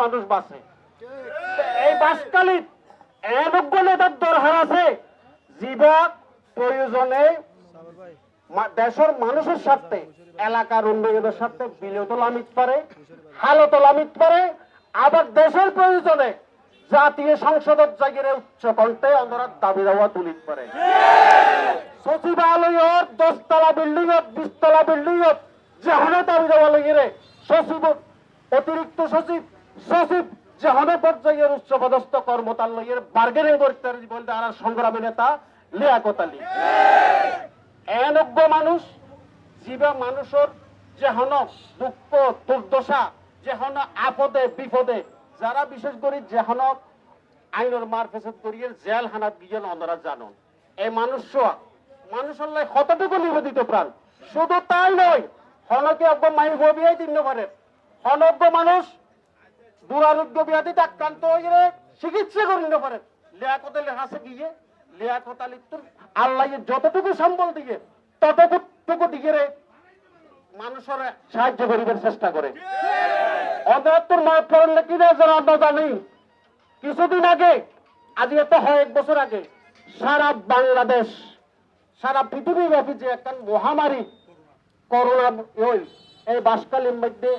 মানুষ বাঁচে এই বাসকালীন এমন নেতার দরকার আছে যিবা প্রয়োজনে দেশের মানুষের স্বার্থে এলাকার উন্নয়নের স্বার্থে বিলেতলা মিত পারে হালতলা মিত পারে আবার দেশের প্রয়োজনে জাতীয় সংসদের জায়গায় উচ্চ কণ্ঠে আমরা দাবি দাওয়া তুলিত পারে সচিবালয়ের 10তলা বিল্ডিং 20তলা বিল্ডিং যেখানে দাবি দেওয়া লাগিয়ে সচিব অতিরিক্ত সচিব সচিব যেখানে পর্যায়ের উচ্চপদস্থ কর্মতার লইয়ের বার্গেনিং করতে বলতে আর সংগ্রামী নেতা লিয়াকত আলী এনজ্ঞ মানুষ জীবা মানুষের যেহন দুঃখ দুর্দশা যেহন আপদে বিপদে যারা বিশেষ করে যেহন আইনের মার ফেসত করিয়ে জেল হানাত গিয়ে ওনারা জানুন এই মানুষের লাই কতটুকু নিবেদিত প্রাণ শুধু তাই নয় হনকে একদম মাইল গবিয়াই দিন পারে হনজ্ঞ মানুষ দুরারোগ্য ব্যাধিতে আক্রান্ত হয়ে চিকিৎসা করে নিতে পারে লিয়াকত আলী হাসে গিয়ে লিয়াকত আলী তোর আল্লাহ যতটুকু সম্বল দিয়ে ততটুকু দিয়ে মানুষের সাহায্য করিবার চেষ্টা করে অন্তর মাফ করলে কিনা যারা আমরা জানি কিছুদিন আগে আজ এত হয় 1 বছর আগে সারা বাংলাদেশ সারা পৃথিবী ব্যাপী যে একটা মহামারী করোনা এই বাসকালীন মধ্যে